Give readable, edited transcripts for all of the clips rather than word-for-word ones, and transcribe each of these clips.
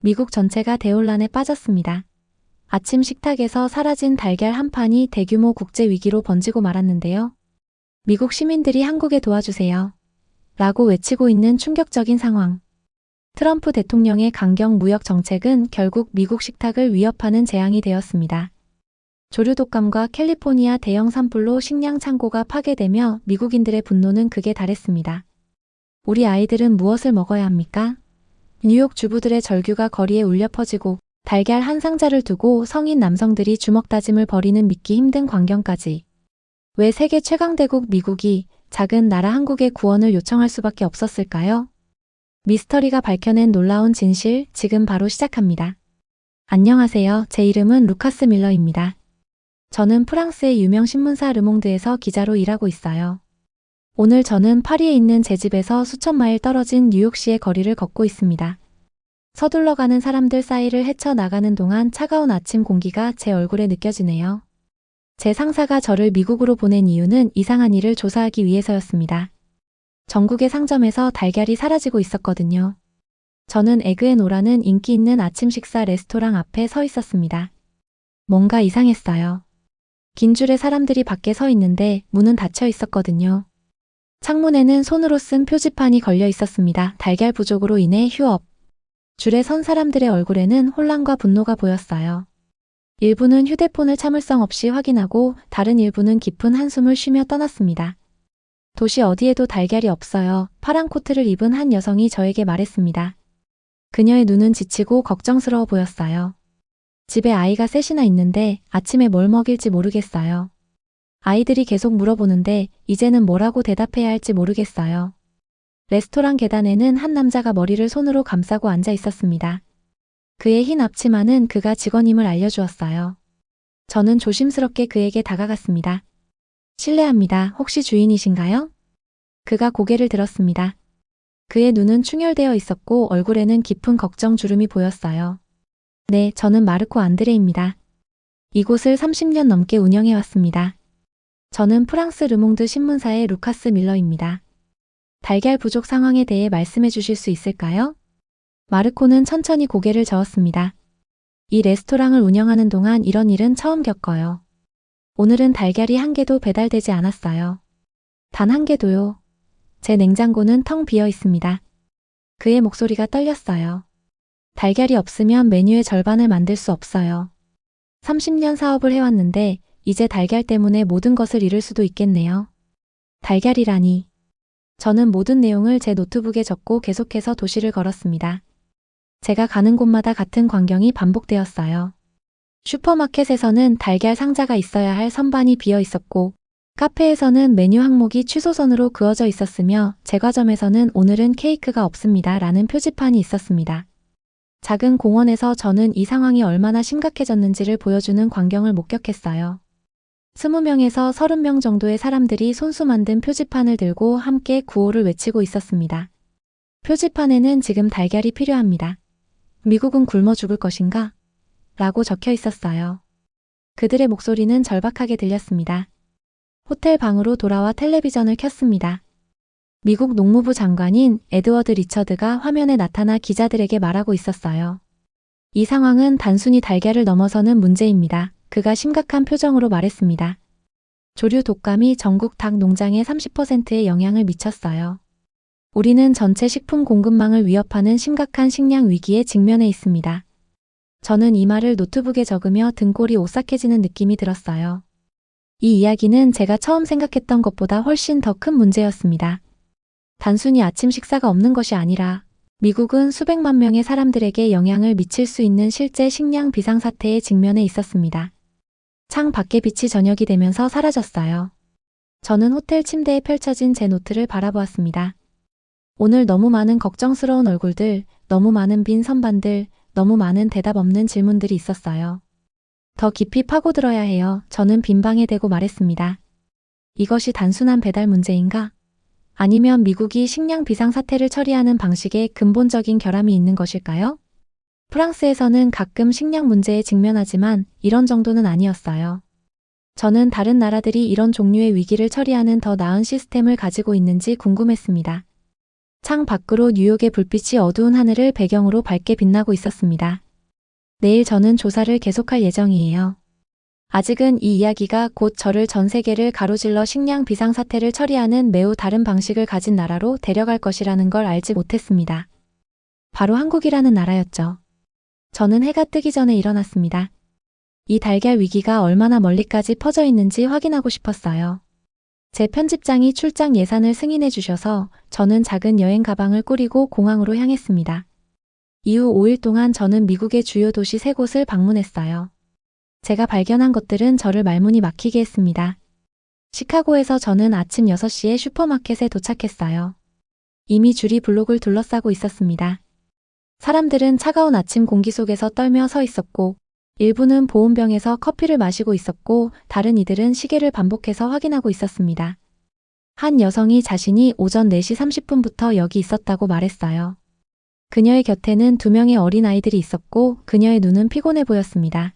미국 전체가 대혼란에 빠졌습니다. 아침 식탁에서 사라진 달걀 한 판이 대규모 국제 위기로 번지고 말았는데요. 미국 시민들이 한국에 도와주세요. 라고 외치고 있는 충격적인 상황. 트럼프 대통령의 강경 무역 정책은 결국 미국 식탁을 위협하는 재앙이 되었습니다. 조류 독감과 캘리포니아 대형 산불로 식량 창고가 파괴되며 미국인들의 분노는 극에 달했습니다. 우리 아이들은 무엇을 먹어야 합니까? 뉴욕 주부들의 절규가 거리에 울려 퍼지고 달걀 한 상자를 두고 성인 남성들이 주먹다짐을 벌이는 믿기 힘든 광경까지. 왜 세계 최강대국 미국이 작은 나라 한국의 구원을 요청할 수밖에 없었을까요? 미스터리가 밝혀낸 놀라운 진실, 지금 바로 시작합니다. 안녕하세요. 제 이름은 루카스 밀러입니다. 저는 프랑스의 유명 신문사 르몽드에서 기자로 일하고 있어요. 오늘 저는 파리에 있는 제 집에서 수천 마일 떨어진 뉴욕시의 거리를 걷고 있습니다. 서둘러 가는 사람들 사이를 헤쳐나가는 동안 차가운 아침 공기가 제 얼굴에 느껴지네요. 제 상사가 저를 미국으로 보낸 이유는 이상한 일을 조사하기 위해서였습니다. 전국의 상점에서 달걀이 사라지고 있었거든요. 저는 에그앤오라는 인기 있는 아침 식사 레스토랑 앞에 서 있었습니다. 뭔가 이상했어요. 긴 줄의 사람들이 밖에 서 있는데 문은 닫혀 있었거든요. 창문에는 손으로 쓴 표지판이 걸려 있었습니다. 달걀 부족으로 인해 휴업. 줄에 선 사람들의 얼굴에는 혼란과 분노가 보였어요. 일부는 휴대폰을 참을성 없이 확인하고 다른 일부는 깊은 한숨을 쉬며 떠났습니다. 도시 어디에도 달걀이 없어요. 파란 코트를 입은 한 여성이 저에게 말했습니다. 그녀의 눈은 지치고 걱정스러워 보였어요. 집에 아이가 셋이나 있는데 아침에 뭘 먹일지 모르겠어요. 아이들이 계속 물어보는데 이제는 뭐라고 대답해야 할지 모르겠어요. 레스토랑 계단에는 한 남자가 머리를 손으로 감싸고 앉아 있었습니다. 그의 흰 앞치마는 그가 직원임을 알려주었어요. 저는 조심스럽게 그에게 다가갔습니다. 실례합니다. 혹시 주인이신가요? 그가 고개를 들었습니다. 그의 눈은 충혈되어 있었고 얼굴에는 깊은 걱정 주름이 보였어요. 네, 저는 마르코 안드레입니다. 이곳을 30년 넘게 운영해왔습니다. 저는 프랑스 르몽드 신문사의 루카스 밀러입니다. 달걀 부족 상황에 대해 말씀해 주실 수 있을까요? 마르코는 천천히 고개를 저었습니다. 이 레스토랑을 운영하는 동안 이런 일은 처음 겪어요. 오늘은 달걀이 한 개도 배달되지 않았어요. 단 한 개도요. 제 냉장고는 텅 비어 있습니다. 그의 목소리가 떨렸어요. 달걀이 없으면 메뉴의 절반을 만들 수 없어요. 30년 사업을 해왔는데 이제 달걀 때문에 모든 것을 잃을 수도 있겠네요. 달걀이라니. 저는 모든 내용을 제 노트북에 적고 계속해서 도시를 걸었습니다. 제가 가는 곳마다 같은 광경이 반복되었어요. 슈퍼마켓에서는 달걀 상자가 있어야 할 선반이 비어 있었고 카페에서는 메뉴 항목이 취소선으로 그어져 있었으며 제과점에서는 오늘은 케이크가 없습니다 라는 표지판이 있었습니다. 작은 공원에서 저는 이 상황이 얼마나 심각해졌는지를 보여주는 광경을 목격했어요. 20명에서 30명 정도의 사람들이 손수 만든 표지판을 들고 함께 구호를 외치고 있었습니다. 표지판에는 지금 달걀이 필요합니다. 미국은 굶어 죽을 것인가? 라고 적혀 있었어요. 그들의 목소리는 절박하게 들렸습니다. 호텔 방으로 돌아와 텔레비전을 켰습니다. 미국 농무부 장관인 에드워드 리처드가 화면에 나타나 기자들에게 말하고 있었어요. 이 상황은 단순히 달걀을 넘어서는 문제입니다. 그가 심각한 표정으로 말했습니다. 조류 독감이 전국 닭 농장의 30%에 영향을 미쳤어요. 우리는 전체 식품 공급망을 위협하는 심각한 식량 위기에 직면해 있습니다. 저는 이 말을 노트북에 적으며 등골이 오싹해지는 느낌이 들었어요. 이 이야기는 제가 처음 생각했던 것보다 훨씬 더 큰 문제였습니다. 단순히 아침 식사가 없는 것이 아니라 미국은 수백만 명의 사람들에게 영향을 미칠 수 있는 실제 식량 비상사태에 직면해 있었습니다. 창 밖의 빛이 저녁이 되면서 사라졌어요. 저는 호텔 침대에 펼쳐진 제 노트를 바라보았습니다. 오늘 너무 많은 걱정스러운 얼굴들, 너무 많은 빈 선반들, 너무 많은 대답 없는 질문들이 있었어요. 더 깊이 파고들어야 해요. 저는 빈방에 대고 말했습니다. 이것이 단순한 배달 문제인가? 아니면 미국이 식량 비상사태를 처리하는 방식에 근본적인 결함이 있는 것일까요? 프랑스에서는 가끔 식량 문제에 직면하지만 이런 정도는 아니었어요. 저는 다른 나라들이 이런 종류의 위기를 처리하는 더 나은 시스템을 가지고 있는지 궁금했습니다. 창 밖으로 뉴욕의 불빛이 어두운 하늘을 배경으로 밝게 빛나고 있었습니다. 내일 저는 조사를 계속할 예정이에요. 아직은 이 이야기가 곧 저를 전 세계를 가로질러 식량 비상사태를 처리하는 매우 다른 방식을 가진 나라로 데려갈 것이라는 걸 알지 못했습니다. 바로 한국이라는 나라였죠. 저는 해가 뜨기 전에 일어났습니다. 이 달걀 위기가 얼마나 멀리까지 퍼져 있는지 확인하고 싶었어요. 제 편집장이 출장 예산을 승인해 주셔서 저는 작은 여행 가방을 꾸리고 공항으로 향했습니다. 이후 5일 동안 저는 미국의 주요 도시 3곳을 방문했어요. 제가 발견한 것들은 저를 말문이 막히게 했습니다. 시카고에서 저는 아침 6시에 슈퍼마켓에 도착했어요. 이미 줄이 블록을 둘러싸고 있었습니다. 사람들은 차가운 아침 공기 속에서 떨며 서 있었고, 일부는 보온병에서 커피를 마시고 있었고, 다른 이들은 시계를 반복해서 확인하고 있었습니다. 한 여성이 자신이 오전 4시 30분부터 여기 있었다고 말했어요. 그녀의 곁에는 2명의 어린아이들이 있었고, 그녀의 눈은 피곤해 보였습니다.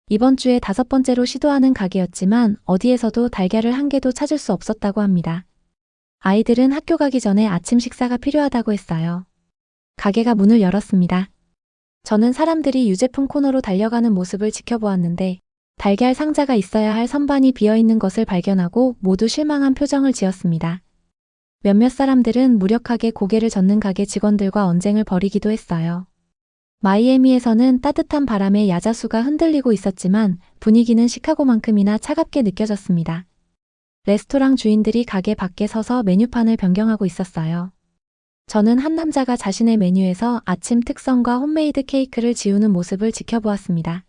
이번 주에 5번째로 시도하는 가게였지만 어디에서도 달걀을 한 개도 찾을 수 없었다고 합니다. 아이들은 학교 가기 전에 아침 식사가 필요하다고 했어요. 가게가 문을 열었습니다. 저는 사람들이 유제품 코너로 달려가는 모습을 지켜보았는데 달걀 상자가 있어야 할 선반이 비어있는 것을 발견하고 모두 실망한 표정을 지었습니다. 몇몇 사람들은 무력하게 고개를 젓는 가게 직원들과 언쟁을 벌이기도 했어요. 마이애미에서는 따뜻한 바람에 야자수가 흔들리고 있었지만 분위기는 시카고만큼이나 차갑게 느껴졌습니다. 레스토랑 주인들이 가게 밖에 서서 메뉴판을 변경하고 있었어요. 저는 한 남자가 자신의 메뉴에서 아침 특선과 홈메이드 케이크를 지우는 모습을 지켜보았습니다.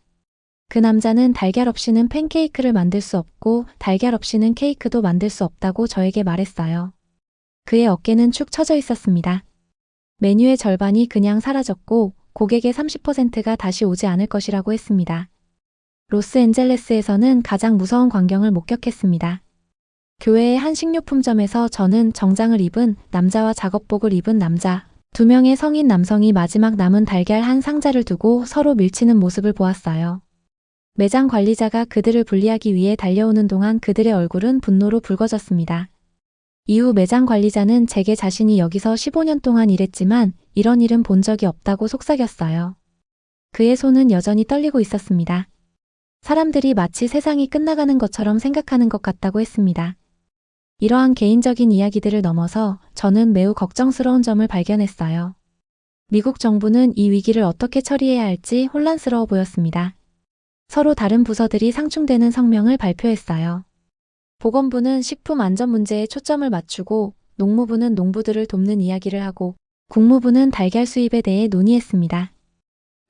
그 남자는 달걀 없이는 팬케이크를 만들 수 없고 달걀 없이는 케이크도 만들 수 없다고 저에게 말했어요. 그의 어깨는 축 처져 있었습니다. 메뉴의 절반이 그냥 사라졌고 고객의 30%가 다시 오지 않을 것이라고 했습니다. 로스앤젤레스에서는 가장 무서운 광경을 목격했습니다. 교회의 한 식료품점에서 저는 정장을 입은 남자와 작업복을 입은 남자, 2명의 성인 남성이 마지막 남은 달걀 한 상자를 두고 서로 밀치는 모습을 보았어요. 매장 관리자가 그들을 분리하기 위해 달려오는 동안 그들의 얼굴은 분노로 붉어졌습니다. 이후 매장 관리자는 제게 자신이 여기서 15년 동안 일했지만 이런 일은 본 적이 없다고 속삭였어요. 그의 손은 여전히 떨리고 있었습니다. 사람들이 마치 세상이 끝나가는 것처럼 생각하는 것 같다고 했습니다. 이러한 개인적인 이야기들을 넘어서 저는 매우 걱정스러운 점을 발견했어요. 미국 정부는 이 위기를 어떻게 처리해야 할지 혼란스러워 보였습니다. 서로 다른 부서들이 상충되는 성명을 발표했어요. 보건부는 식품 안전 문제에 초점을 맞추고 농무부는 농부들을 돕는 이야기를 하고 국무부는 달걀 수입에 대해 논의했습니다.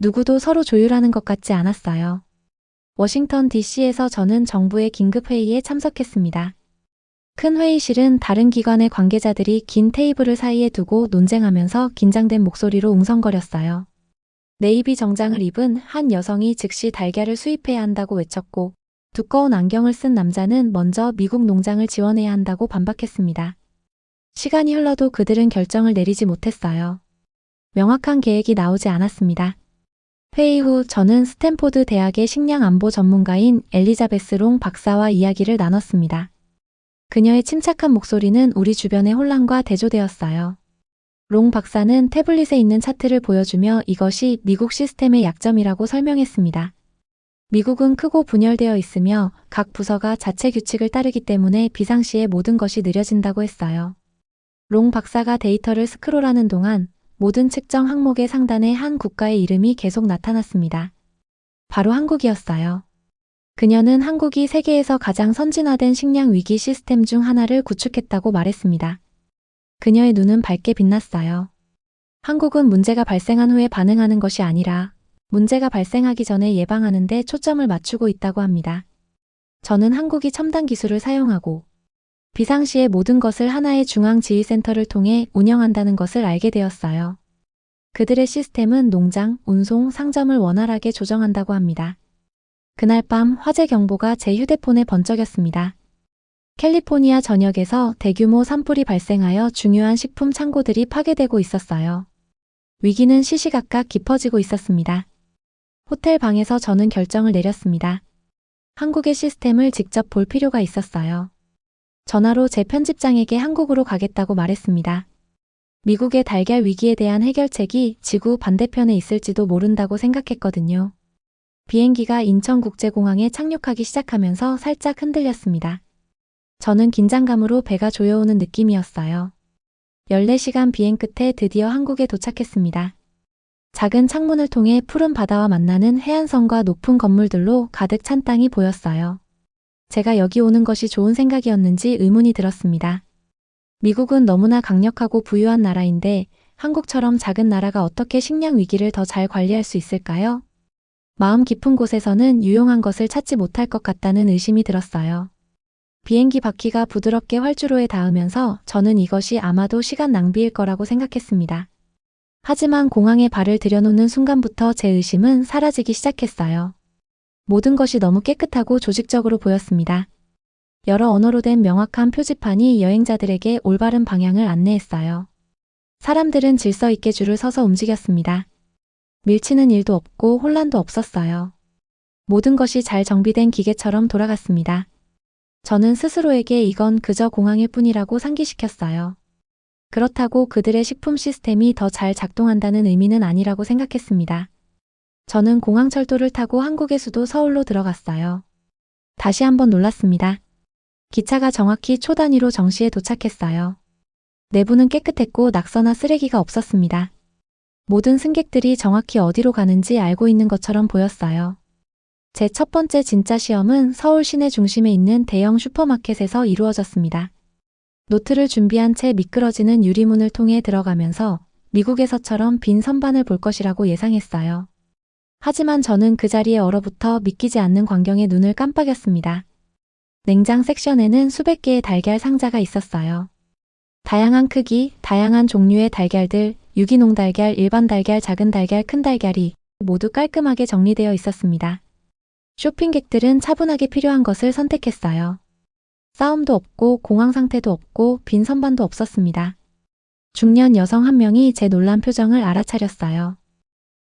누구도 서로 조율하는 것 같지 않았어요. 워싱턴 DC에서 저는 정부의 긴급회의에 참석했습니다. 큰 회의실은 다른 기관의 관계자들이 긴 테이블을 사이에 두고 논쟁하면서 긴장된 목소리로 웅성거렸어요. 네이비 정장을 입은 한 여성이 즉시 달걀을 수입해야 한다고 외쳤고 두꺼운 안경을 쓴 남자는 먼저 미국 농장을 지원해야 한다고 반박했습니다. 시간이 흘러도 그들은 결정을 내리지 못했어요. 명확한 계획이 나오지 않았습니다. 회의 후 저는 스탠포드 대학의 식량 안보 전문가인 엘리자베스 롱 박사와 이야기를 나눴습니다. 그녀의 침착한 목소리는 우리 주변의 혼란과 대조되었어요. 롱 박사는 태블릿에 있는 차트를 보여주며 이것이 미국 시스템의 약점이라고 설명했습니다. 미국은 크고 분열되어 있으며 각 부서가 자체 규칙을 따르기 때문에 비상시에 모든 것이 느려진다고 했어요. 롱 박사가 데이터를 스크롤하는 동안 모든 측정 항목의 상단에 한 국가의 이름이 계속 나타났습니다. 바로 한국이었어요. 그녀는 한국이 세계에서 가장 선진화된 식량 위기 시스템 중 하나를 구축했다고 말했습니다. 그녀의 눈은 밝게 빛났어요. 한국은 문제가 발생한 후에 반응하는 것이 아니라 문제가 발생하기 전에 예방하는 데 초점을 맞추고 있다고 합니다. 저는 한국이 첨단 기술을 사용하고 비상시에 모든 것을 하나의 중앙지휘센터를 통해 운영한다는 것을 알게 되었어요. 그들의 시스템은 농장, 운송, 상점을 원활하게 조정한다고 합니다. 그날 밤 화재 경보가 제 휴대폰에 번쩍였습니다. 캘리포니아 전역에서 대규모 산불이 발생하여 중요한 식품 창고들이 파괴되고 있었어요. 위기는 시시각각 깊어지고 있었습니다. 호텔 방에서 저는 결정을 내렸습니다. 한국의 시스템을 직접 볼 필요가 있었어요. 전화로 제 편집장에게 한국으로 가겠다고 말했습니다. 미국의 달걀 위기에 대한 해결책이 지구 반대편에 있을지도 모른다고 생각했거든요. 비행기가 인천국제공항에 착륙하기 시작하면서 살짝 흔들렸습니다. 저는 긴장감으로 배가 조여오는 느낌이었어요. 14시간 비행 끝에 드디어 한국에 도착했습니다. 작은 창문을 통해 푸른 바다와 만나는 해안선과 높은 건물들로 가득 찬 땅이 보였어요. 제가 여기 오는 것이 좋은 생각이었는지 의문이 들었습니다. 미국은 너무나 강력하고 부유한 나라인데 한국처럼 작은 나라가 어떻게 식량 위기를 더 잘 관리할 수 있을까요? 마음 깊은 곳에서는 유용한 것을 찾지 못할 것 같다는 의심이 들었어요. 비행기 바퀴가 부드럽게 활주로에 닿으면서 저는 이것이 아마도 시간 낭비일 거라고 생각했습니다. 하지만 공항에 발을 들여놓는 순간부터 제 의심은 사라지기 시작했어요. 모든 것이 너무 깨끗하고 조직적으로 보였습니다. 여러 언어로 된 명확한 표지판이 여행자들에게 올바른 방향을 안내했어요. 사람들은 질서 있게 줄을 서서 움직였습니다. 밀치는 일도 없고 혼란도 없었어요. 모든 것이 잘 정비된 기계처럼 돌아갔습니다. 저는 스스로에게 이건 그저 공항일 뿐이라고 상기시켰어요. 그렇다고 그들의 식품 시스템이 더 잘 작동한다는 의미는 아니라고 생각했습니다. 저는 공항철도를 타고 한국의 수도 서울로 들어갔어요. 다시 한번 놀랐습니다. 기차가 정확히 초 단위로 정시에 도착했어요. 내부는 깨끗했고 낙서나 쓰레기가 없었습니다. 모든 승객들이 정확히 어디로 가는지 알고 있는 것처럼 보였어요. 제 첫 번째 진짜 시험은 서울 시내 중심에 있는 대형 슈퍼마켓에서 이루어졌습니다. 노트를 준비한 채 미끄러지는 유리문을 통해 들어가면서 미국에서처럼 빈 선반을 볼 것이라고 예상했어요. 하지만 저는 그 자리에 얼어붙어 믿기지 않는 광경에 눈을 깜빡였습니다. 냉장 섹션에는 수백 개의 달걀 상자가 있었어요. 다양한 크기, 다양한 종류의 달걀들, 유기농 달걀, 일반 달걀, 작은 달걀, 큰 달걀이 모두 깔끔하게 정리되어 있었습니다. 쇼핑객들은 차분하게 필요한 것을 선택했어요. 싸움도 없고 공황 상태도 없고 빈 선반도 없었습니다. 중년 여성 한 명이 제 놀란 표정을 알아차렸어요.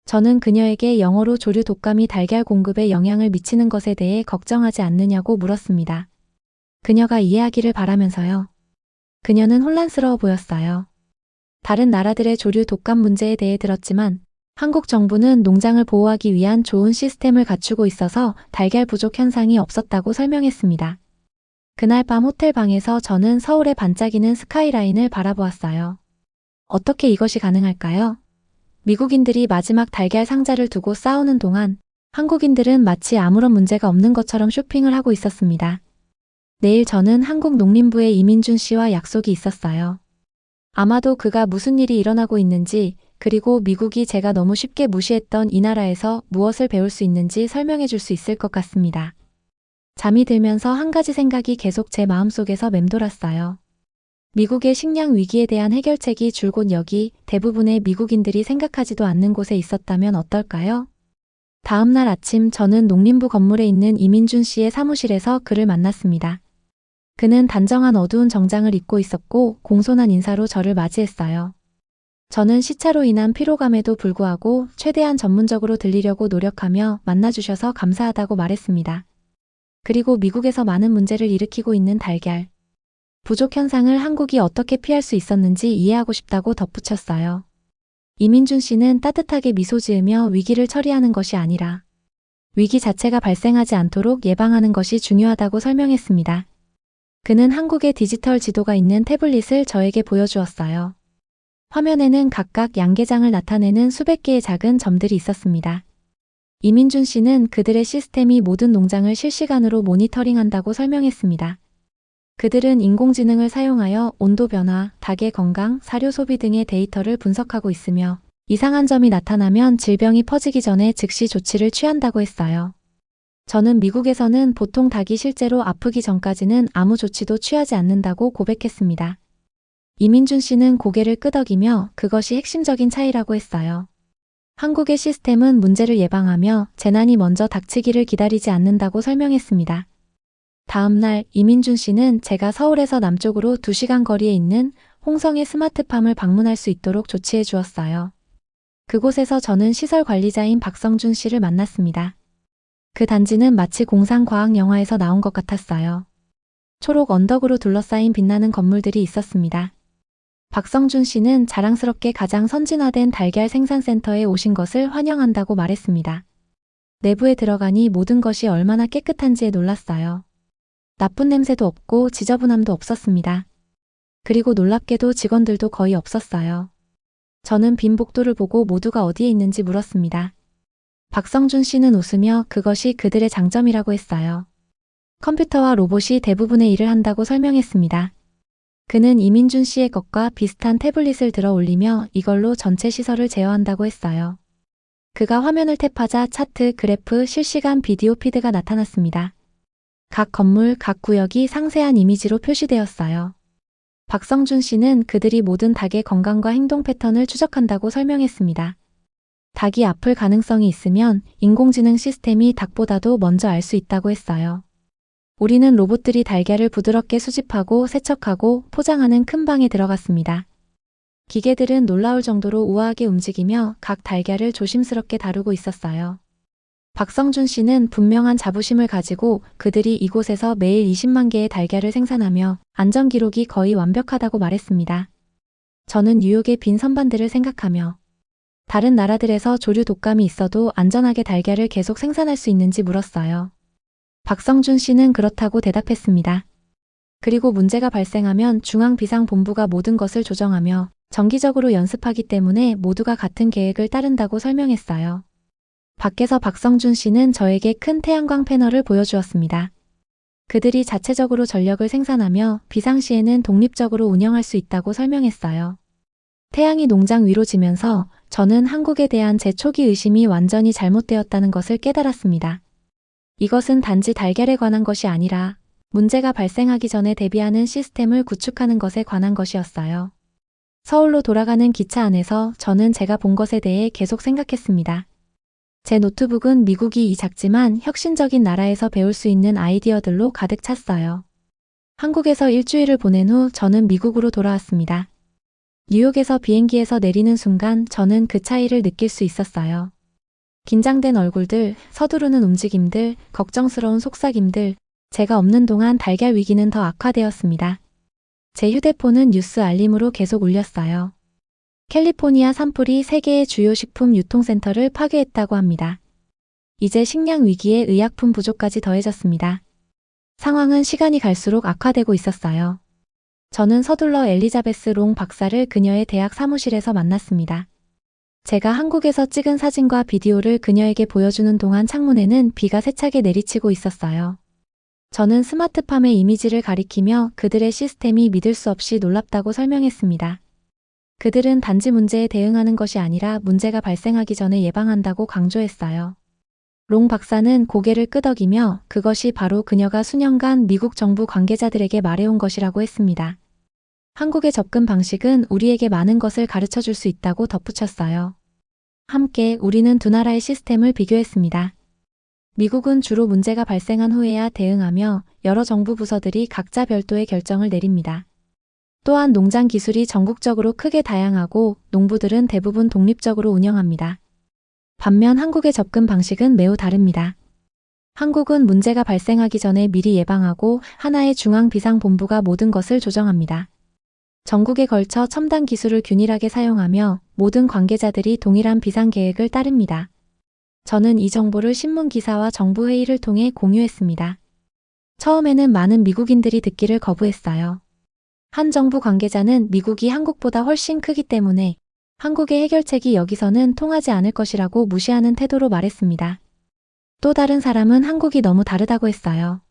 저는 그녀에게 영어로 조류 독감이 달걀 공급에 영향을 미치는 것에 대해 걱정하지 않느냐고 물었습니다. 그녀가 이해하기를 바라면서요. 그녀는 혼란스러워 보였어요. 다른 나라들의 조류 독감 문제에 대해 들었지만 한국 정부는 농장을 보호하기 위한 좋은 시스템을 갖추고 있어서 달걀 부족 현상이 없었다고 설명했습니다. 그날 밤 호텔 방에서 저는 서울의 반짝이는 스카이라인을 바라보았어요. 어떻게 이것이 가능할까요? 미국인들이 마지막 달걀 상자를 두고 싸우는 동안 한국인들은 마치 아무런 문제가 없는 것처럼 쇼핑을 하고 있었습니다. 내일 저는 한국 농림부의 이민준 씨와 약속이 있었어요. 아마도 그가 무슨 일이 일어나고 있는지, 그리고 미국이 제가 너무 쉽게 무시했던 이 나라에서 무엇을 배울 수 있는지 설명해 줄 수 있을 것 같습니다. 잠이 들면서 한 가지 생각이 계속 제 마음속에서 맴돌았어요. 미국의 식량 위기에 대한 해결책이 줄곧 여기 대부분의 미국인들이 생각하지도 않는 곳에 있었다면 어떨까요? 다음 날 아침 저는 농림부 건물에 있는 이민준 씨의 사무실에서 그를 만났습니다. 그는 단정한 어두운 정장을 입고 있었고 공손한 인사로 저를 맞이했어요. 저는 시차로 인한 피로감에도 불구하고 최대한 전문적으로 들리려고 노력하며 만나주셔서 감사하다고 말했습니다. 그리고 미국에서 많은 문제를 일으키고 있는 달걀 부족 현상을 한국이 어떻게 피할 수 있었는지 이해하고 싶다고 덧붙였어요. 이민준 씨는 따뜻하게 미소 지으며 위기를 처리하는 것이 아니라 위기 자체가 발생하지 않도록 예방하는 것이 중요하다고 설명했습니다. 그는 한국의 디지털 지도가 있는 태블릿을 저에게 보여주었어요. 화면에는 각각 양계장을 나타내는 수백 개의 작은 점들이 있었습니다. 이민준 씨는 그들의 시스템이 모든 농장을 실시간으로 모니터링한다고 설명했습니다. 그들은 인공지능을 사용하여 온도 변화, 닭의 건강, 사료 소비 등의 데이터를 분석하고 있으며 이상한 점이 나타나면 질병이 퍼지기 전에 즉시 조치를 취한다고 했어요. 저는 미국에서는 보통 닭이 실제로 아프기 전까지는 아무 조치도 취하지 않는다고 고백했습니다. 이민준 씨는 고개를 끄덕이며 그것이 핵심적인 차이라고 했어요. 한국의 시스템은 문제를 예방하며 재난이 먼저 닥치기를 기다리지 않는다고 설명했습니다. 다음 날 이민준 씨는 제가 서울에서 남쪽으로 2시간 거리에 있는 홍성의 스마트팜을 방문할 수 있도록 조치해 주었어요. 그곳에서 저는 시설 관리자인 박성준 씨를 만났습니다. 그 단지는 마치 공상과학 영화에서 나온 것 같았어요. 초록 언덕으로 둘러싸인 빛나는 건물들이 있었습니다. 박성준 씨는 자랑스럽게 가장 선진화된 달걀 생산센터에 오신 것을 환영한다고 말했습니다. 내부에 들어가니 모든 것이 얼마나 깨끗한지에 놀랐어요. 나쁜 냄새도 없고 지저분함도 없었습니다. 그리고 놀랍게도 직원들도 거의 없었어요. 저는 빈 복도를 보고 모두가 어디에 있는지 물었습니다. 박성준 씨는 웃으며 그것이 그들의 장점이라고 했어요. 컴퓨터와 로봇이 대부분의 일을 한다고 설명했습니다. 그는 이민준 씨의 것과 비슷한 태블릿을 들어 올리며 이걸로 전체 시설을 제어한다고 했어요. 그가 화면을 탭하자 차트, 그래프, 실시간 비디오 피드가 나타났습니다. 각 건물, 각 구역이 상세한 이미지로 표시되었어요. 박성준 씨는 그들이 모든 닭의 건강과 행동 패턴을 추적한다고 설명했습니다. 닭이 아플 가능성이 있으면 인공지능 시스템이 닭보다도 먼저 알 수 있다고 했어요. 우리는 로봇들이 달걀을 부드럽게 수집하고 세척하고 포장하는 큰 방에 들어갔습니다. 기계들은 놀라울 정도로 우아하게 움직이며 각 달걀을 조심스럽게 다루고 있었어요. 박성준 씨는 분명한 자부심을 가지고 그들이 이곳에서 매일 20만 개의 달걀을 생산하며 안전 기록이 거의 완벽하다고 말했습니다. 저는 뉴욕의 빈 선반들을 생각하며 다른 나라들에서 조류 독감이 있어도 안전하게 달걀을 계속 생산할 수 있는지 물었어요. 박성준 씨는 그렇다고 대답했습니다. 그리고 문제가 발생하면 중앙비상본부가 모든 것을 조정하며 정기적으로 연습하기 때문에 모두가 같은 계획을 따른다고 설명했어요. 밖에서 박성준 씨는 저에게 큰 태양광 패널을 보여주었습니다. 그들이 자체적으로 전력을 생산하며 비상시에는 독립적으로 운영할 수 있다고 설명했어요. 태양이 농장 위로 지면서 저는 한국에 대한 제 초기 의심이 완전히 잘못되었다는 것을 깨달았습니다. 이것은 단지 달걀에 관한 것이 아니라 문제가 발생하기 전에 대비하는 시스템을 구축하는 것에 관한 것이었어요. 서울로 돌아가는 기차 안에서 저는 제가 본 것에 대해 계속 생각했습니다. 제 노트북은 미국이 이 작지만 혁신적인 나라에서 배울 수 있는 아이디어들로 가득 찼어요. 한국에서 일주일을 보낸 후 저는 미국으로 돌아왔습니다. 뉴욕에서 비행기에서 내리는 순간 저는 그 차이를 느낄 수 있었어요. 긴장된 얼굴들, 서두르는 움직임들, 걱정스러운 속삭임들, 제가 없는 동안 달걀 위기는 더 악화되었습니다. 제 휴대폰은 뉴스 알림으로 계속 울렸어요. 캘리포니아 산불이 세계의 주요 식품 유통센터를 파괴했다고 합니다. 이제 식량 위기에 의약품 부족까지 더해졌습니다. 상황은 시간이 갈수록 악화되고 있었어요. 저는 서둘러 엘리자베스 롱 박사를 그녀의 대학 사무실에서 만났습니다. 제가 한국에서 찍은 사진과 비디오를 그녀에게 보여주는 동안 창문에는 비가 세차게 내리치고 있었어요. 저는 스마트팜의 이미지를 가리키며 그들의 시스템이 믿을 수 없이 놀랍다고 설명했습니다. 그들은 단지 문제에 대응하는 것이 아니라 문제가 발생하기 전에 예방한다고 강조했어요. 롱 박사는 고개를 끄덕이며 그것이 바로 그녀가 수년간 미국 정부 관계자들에게 말해온 것이라고 했습니다. 한국의 접근 방식은 우리에게 많은 것을 가르쳐 줄 수 있다고 덧붙였어요. 함께 우리는 두 나라의 시스템을 비교했습니다. 미국은 주로 문제가 발생한 후에야 대응하며 여러 정부 부서들이 각자 별도의 결정을 내립니다. 또한 농장 기술이 전국적으로 크게 다양하고 농부들은 대부분 독립적으로 운영합니다. 반면 한국의 접근 방식은 매우 다릅니다. 한국은 문제가 발생하기 전에 미리 예방하고 하나의 중앙비상본부가 모든 것을 조정합니다. 전국에 걸쳐 첨단 기술을 균일하게 사용하며 모든 관계자들이 동일한 비상계획을 따릅니다. 저는 이 정보를 신문 기사와 정부 회의를 통해 공유했습니다. 처음에는 많은 미국인들이 듣기를 거부했어요. 한 정부 관계자는 미국이 한국보다 훨씬 크기 때문에 한국의 해결책이 여기서는 통하지 않을 것이라고 무시하는 태도로 말했습니다. 또 다른 사람은 한국이 너무 다르다고 했어요.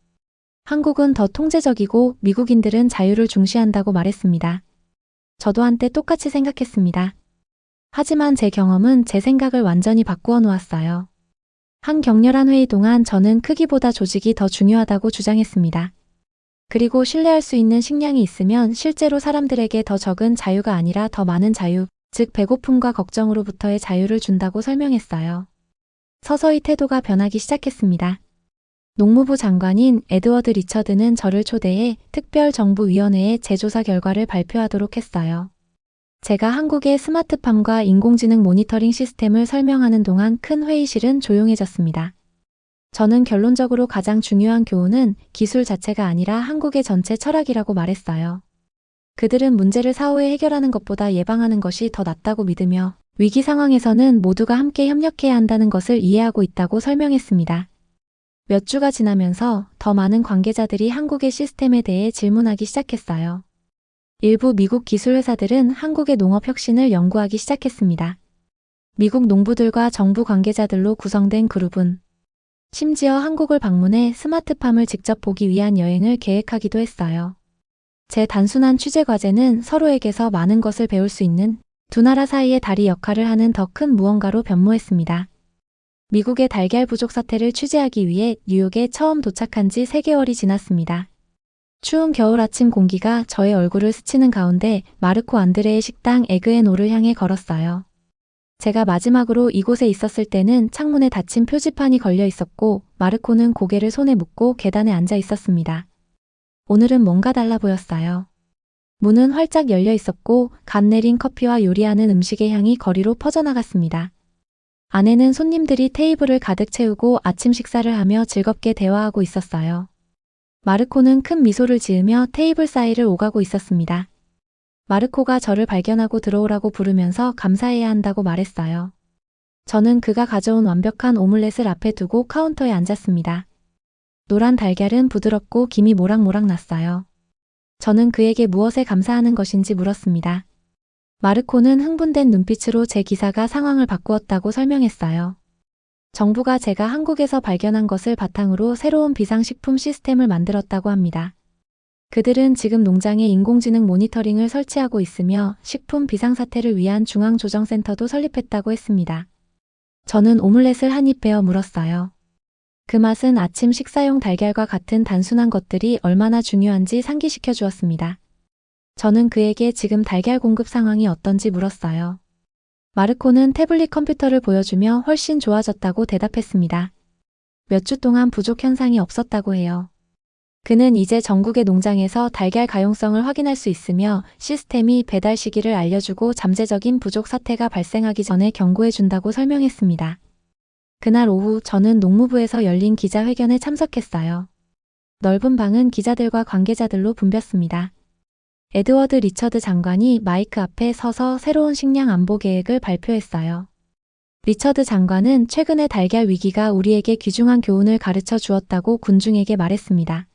한국은 더 통제적이고 미국인들은 자유를 중시한다고 말했습니다. 저도 한때 똑같이 생각했습니다. 하지만 제 경험은 제 생각을 완전히 바꾸어 놓았어요. 한 격렬한 회의 동안 저는 크기보다 조직이 더 중요하다고 주장했습니다. 그리고 신뢰할 수 있는 식량이 있으면 실제로 사람들에게 더 적은 자유가 아니라 더 많은 자유, 즉 배고픔과 걱정으로부터의 자유를 준다고 설명했어요. 서서히 태도가 변하기 시작했습니다. 농무부 장관인 에드워드 리처드는 저를 초대해 특별정부위원회에 재조사 결과를 발표하도록 했어요. 제가 한국의 스마트팜과 인공지능 모니터링 시스템을 설명하는 동안 큰 회의실은 조용해졌습니다. 저는 결론적으로 가장 중요한 교훈은 기술 자체가 아니라 한국의 전체 철학이라고 말했어요. 그들은 문제를 사후에 해결하는 것보다 예방하는 것이 더 낫다고 믿으며 위기 상황에서는 모두가 함께 협력해야 한다는 것을 이해하고 있다고 설명했습니다. 몇 주가 지나면서 더 많은 관계자들이 한국의 시스템에 대해 질문하기 시작했어요. 일부 미국 기술 회사들은 한국의 농업 혁신을 연구하기 시작했습니다. 미국 농부들과 정부 관계자들로 구성된 그룹은 심지어 한국을 방문해 스마트팜을 직접 보기 위한 여행을 계획하기도 했어요. 제 단순한 취재 과제는 서로에게서 많은 것을 배울 수 있는 두 나라 사이의 다리 역할을 하는 더 큰 무언가로 변모했습니다. 미국의 달걀 부족 사태를 취재하기 위해 뉴욕에 처음 도착한 지 3개월이 지났습니다. 추운 겨울 아침 공기가 저의 얼굴을 스치는 가운데 마르코 안드레의 식당 에그앤오를 향해 걸었어요. 제가 마지막으로 이곳에 있었을 때는 창문에 닫힌 표지판이 걸려 있었고 마르코는 고개를 손에 묻고 계단에 앉아 있었습니다. 오늘은 뭔가 달라 보였어요. 문은 활짝 열려 있었고 갓 내린 커피와 요리하는 음식의 향이 거리로 퍼져나갔습니다. 안에는 손님들이 테이블을 가득 채우고 아침 식사를 하며 즐겁게 대화하고 있었어요. 마르코는 큰 미소를 지으며 테이블 사이를 오가고 있었습니다. 마르코가 저를 발견하고 들어오라고 부르면서 감사해야 한다고 말했어요. 저는 그가 가져온 완벽한 오믈렛을 앞에 두고 카운터에 앉았습니다. 노란 달걀은 부드럽고 김이 모락모락 났어요. 저는 그에게 무엇에 감사하는 것인지 물었습니다. 마르코는 흥분된 눈빛으로 제 기사가 상황을 바꾸었다고 설명했어요. 정부가 제가 한국에서 발견한 것을 바탕으로 새로운 비상식품 시스템을 만들었다고 합니다. 그들은 지금 농장에 인공지능 모니터링을 설치하고 있으며 식품 비상사태를 위한 중앙조정센터도 설립했다고 했습니다. 저는 오믈렛을 한 입 베어 물었어요. 그 맛은 아침 식사용 달걀과 같은 단순한 것들이 얼마나 중요한지 상기시켜 주었습니다. 저는 그에게 지금 달걀 공급 상황이 어떤지 물었어요. 마르코는 태블릿 컴퓨터를 보여주며 훨씬 좋아졌다고 대답했습니다. 몇 주 동안 부족 현상이 없었다고 해요. 그는 이제 전국의 농장에서 달걀 가용성을 확인할 수 있으며 시스템이 배달 시기를 알려주고 잠재적인 부족 사태가 발생하기 전에 경고해준다고 설명했습니다. 그날 오후 저는 농무부에서 열린 기자회견에 참석했어요. 넓은 방은 기자들과 관계자들로 붐볐습니다. 에드워드 리처드 장관이 마이크 앞에 서서 새로운 식량 안보 계획을 발표했어요. 리처드 장관은 최근의 달걀 위기가 우리에게 귀중한 교훈을 가르쳐 주었다고 군중에게 말했습니다.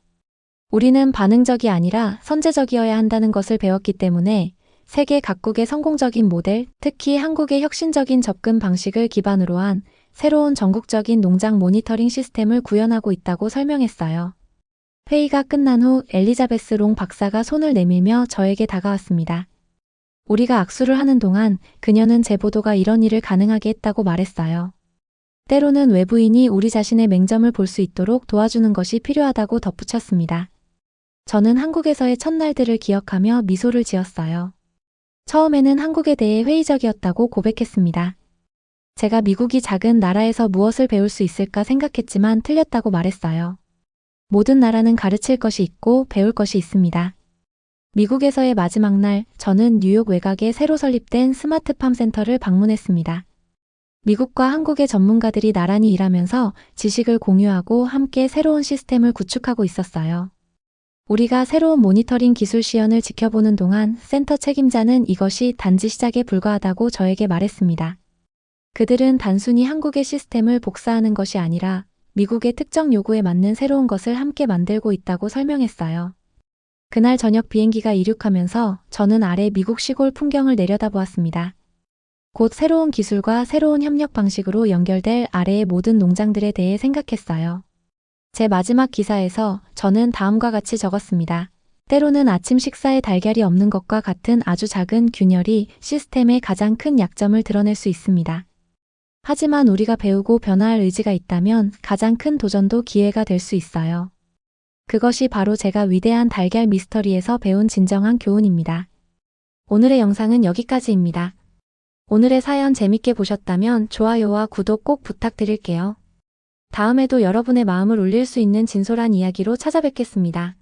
우리는 반응적이 아니라 선제적이어야 한다는 것을 배웠기 때문에 세계 각국의 성공적인 모델, 특히 한국의 혁신적인 접근 방식을 기반으로 한 새로운 전국적인 농장 모니터링 시스템을 구현하고 있다고 설명했어요. 회의가 끝난 후 엘리자베스 롱 박사가 손을 내밀며 저에게 다가왔습니다. 우리가 악수를 하는 동안 그녀는 제 보도가 이런 일을 가능하게 했다고 말했어요. 때로는 외부인이 우리 자신의 맹점을 볼 수 있도록 도와주는 것이 필요하다고 덧붙였습니다. 저는 한국에서의 첫날들을 기억하며 미소를 지었어요. 처음에는 한국에 대해 회의적이었다고 고백했습니다. 제가 미국이 작은 나라에서 무엇을 배울 수 있을까 생각했지만 틀렸다고 말했어요. 모든 나라는 가르칠 것이 있고 배울 것이 있습니다. 미국에서의 마지막 날, 저는 뉴욕 외곽에 새로 설립된 스마트팜 센터를 방문했습니다. 미국과 한국의 전문가들이 나란히 일하면서 지식을 공유하고 함께 새로운 시스템을 구축하고 있었어요. 우리가 새로운 모니터링 기술 시연을 지켜보는 동안 센터 책임자는 이것이 단지 시작에 불과하다고 저에게 말했습니다. 그들은 단순히 한국의 시스템을 복사하는 것이 아니라 미국의 특정 요구에 맞는 새로운 것을 함께 만들고 있다고 설명했어요. 그날 저녁 비행기가 이륙하면서 저는 아래 미국 시골 풍경을 내려다보았습니다. 곧 새로운 기술과 새로운 협력 방식으로 연결될 아래의 모든 농장들에 대해 생각했어요. 제 마지막 기사에서 저는 다음과 같이 적었습니다. 때로는 아침 식사에 달걀이 없는 것과 같은 아주 작은 균열이 시스템의 가장 큰 약점을 드러낼 수 있습니다. 하지만 우리가 배우고 변화할 의지가 있다면 가장 큰 도전도 기회가 될 수 있어요. 그것이 바로 제가 위대한 달걀 미스터리에서 배운 진정한 교훈입니다. 오늘의 영상은 여기까지입니다. 오늘의 사연 재밌게 보셨다면 좋아요와 구독 꼭 부탁드릴게요. 다음에도 여러분의 마음을 울릴 수 있는 진솔한 이야기로 찾아뵙겠습니다.